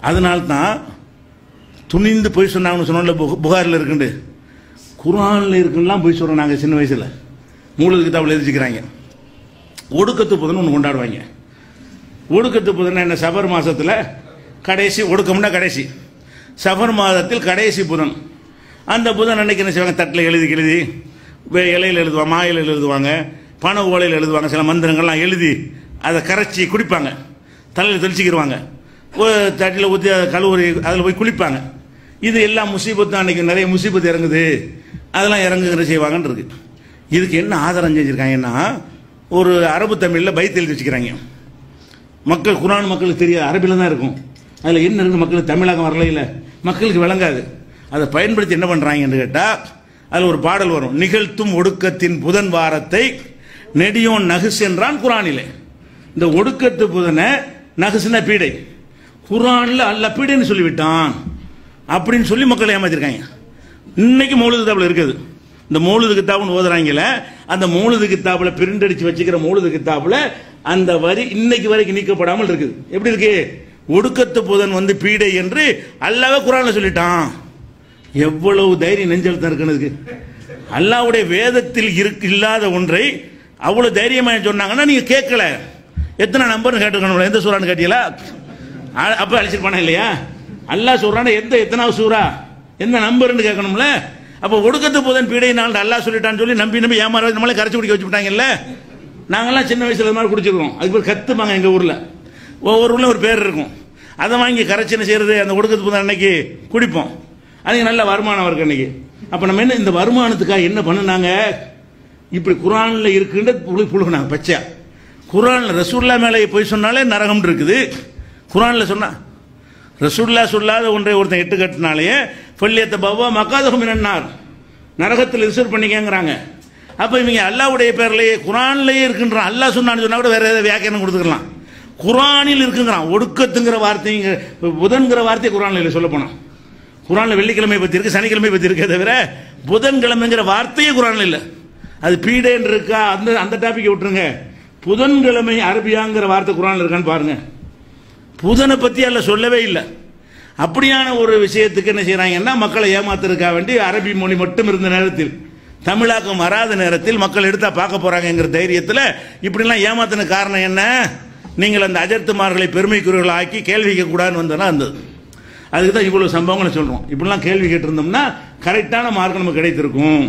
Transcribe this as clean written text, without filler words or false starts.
அதனால்தான் துணிந்து போய் சொன்னாங்கன்னு சொன்னோம்ல, புகாரில் இருக்குண்டு குர்ஆனில் இருக்குலாம் போய் சொல்கிறோம். நாங்கள் சின்ன வயசில் மூலது கிதாபில் எழுதிக்கிறாங்க. ஒடுக்கத்து புதன் ஒன்று கொண்டாடுவாங்க. ஒடுக்கத்து புதன் என்ன, சஃபர் மாதத்தில் கடைசி, ஒடுக்கம்னா கடைசி, சஃபர் மாதத்தில் கடைசி புதன். அந்த புதன் அன்னைக்கு என்ன செய்வாங்க, தட்டில் எழுதி இலையில் எழுதுவாங்க, மாயில எழுதுவாங்க, பண ஓலையில் எழுதுவாங்க, சில மந்திரங்கள்லாம் எழுதி அதை கரைச்சி குடிப்பாங்க, தலையில் தெளிச்சிக்கிடுவாங்க, தட்டில் ஊற்றி கழுவுறி அதில் போய் குளிப்பாங்க. இது எல்லாம் முசீபத்து, அன்னைக்கு நிறைய முசீபத்து இறங்குது, அதெல்லாம் இறங்குகிற செய்வாங்கன்னு இருக்கு. இதுக்கு என்ன ஆதாரம் செஞ்சுருக்காங்கன்னா, ஒரு அரபு தமிழில் பைத் எழுதி வச்சுக்கிறாங்க. மக்கள் குர்ஆன் மக்களுக்கு தெரியாது, அரபியில் தான் இருக்கும். அதில் என்ன இருக்குது, மக்களுக்கு தமிழாக வரல, இல்லை மக்களுக்கு விளங்காது. அதை பயன்படுத்தி என்ன பண்ணுறாங்கன்னு கேட்டால், அதில் ஒரு பாடல் வரும், நிகழ்த்தும் ஒடுக்கத்தின் புதன் வாரத்தை நெடியோன் நகுஸ் என்றான் குர்ஆனிலே. இந்த ஒடுக்கத்து புதனை நகுசுன பீடை, குர்ஆனில் அல்லாஹ் பீடைன்னு சொல்லிவிட்டான் அப்படின்னு சொல்லி மக்களை ஏமாத்திருக்காங்க. இன்னைக்கு மௌலிது கிதாபில் இருக்குது. இந்த மௌலிது கிதாப்னு ஓதுறாங்கல்ல, அந்த மௌலிது கிதாபில் பிரிண்ட் அடிச்சு வச்சுக்கிற மௌலிது கிதாபில் அந்த வரி இன்னைக்கு வரைக்கும் நீக்கப்படாமல் இருக்குது. எப்படி இருக்கு, ஒடுக்கத்து புதன் வந்து பீடை என்று அல்லாஹ்வே குர்ஆன்ல சொல்லிட்டான். எவ்வளவு தைரியம் நெஞ்செழுத்தம் இருக்குன்னு. அல்லாஹ்வுடைய வேதத்தில் இல்லாத ஒன்றை அவ்வளவு தைரியமாக சொன்னாங்கன்னா நீங்க கேட்கல. எத்தனை நம்பர்னு கேட்டுக்கணும், எந்த சூறான்னு கேட்டீங்களா? அப்ப அழிச்சிருப்பானா இல்லையா? அல்லாஹ் சொல்றான எத்தனாவது சூறா, எந்த நம்பர்னு கேட்கணும்ல. அப்ப ஒடுக்கத்து புதன் பீடை நாள் அல்லாஹ் சொல்லிட்டான்னு சொல்லி நம்பி ஏமாற நம்மளே கரைச்சி குடிக்க வச்சுட்டாங்கல்ல. நாங்கெல்லாம் சின்ன வயசுல மாதிரி குடிச்சிருக்கோம். அதுக்கு பேர் கத்துமாங்க. எங்க ஊர்ல ஒவ்வொரு ஊர்ல ஒரு பேர் இருக்கும். அதை வாங்கி கரைச்சின்னு செய்யறது, அந்த ஒடுக்கத்து புதன் அன்னைக்கு குடிப்போம். அதுக்கு நல்ல வருமானம் இருக்கு அன்னைக்கு. அப்ப நம்ம என்ன, இந்த வருமானத்துக்காக என்ன பண்ணுனாங்க, இப்படி குர்ஆன்ல இருக்குன்னு புழுகுனாங்க பச்சையா. குர்ஆன்ல ரசூலுல்லாஹ் மேலே போய் சொன்னாலே நரகம் இருக்குது. குர்ஆன்ல சொன்னா ரசூலுல்லாஹ் சொல்லாத ஒன்றை ஒருத்தன் இட்டு கட்டினாலே ஃபல்லியத்த பவ்வா மக்காதஹு மினன்னார், நரகத்தில் ரிசர்வ் பண்ணிக்கங்கிறாங்க. அப்ப இவங்க அல்லாஹ்வுடைய பேர்லயே குர்ஆன்லயே இருக்குன்றான். அல்லாஹ் சொன்னான்னு சொன்னா கூட வேற ஏதாவது வியாக்கியானம் கொடுத்துக்கலாம். குர்ஆனில் இருக்குங்கிறான். ஒடுக்கத்துங்கிற வார்த்தைங்க, புதன்கிற வார்த்தை குர்ஆன்ல இல்லை. சொல்ல போனா குர்ஆன்ல வெள்ளிக்கிழமை பத்தி இருக்கு, சனிக்கிழமை பத்தி இருக்கே தவிர புதன்கிழமைங்கிற வார்த்தையே குர்ஆன்ல இல்லை. அது பீடேன்னு இருக்கா, அந்த டாபிக் விட்டுருங்க. புதன்கிழமை அரபியாங்கிற வார்த்தை குர்ஆன்ல இருக்கான்னு பாருங்க. புதனை பத்தி அல்ல சொல்லவே இல்லை. அப்படியான ஒரு விஷயத்துக்கு என்ன செய்யறாங்கன்னா, மக்களை ஏமாத்துறதுக்காக வேண்டி அரபி மொழி மட்டும் இருந்த நேரத்தில், தமிழாக்கம் வராத நேரத்தில் மக்கள் எடுத்தா பார்க்க போறாங்கிற தைரியத்தில் இப்படிலாம் ஏமாத்தின காரணம் என்ன, நீங்கள் அந்த அஜர்த்துமார்களை பெருமைக்குரியவர்கள் ஆக்கி கேள்வி கேட்க கூடாதுன்னு வந்தா இருந்தது. அதுக்கு தான் இவ்வளவு சம்பவங்களை சொல்றோம். இப்படிலாம் கேள்வி கேட்டிருந்தோம்னா கரெக்டான மார்க் நமக்கு கிடைத்திருக்கும்.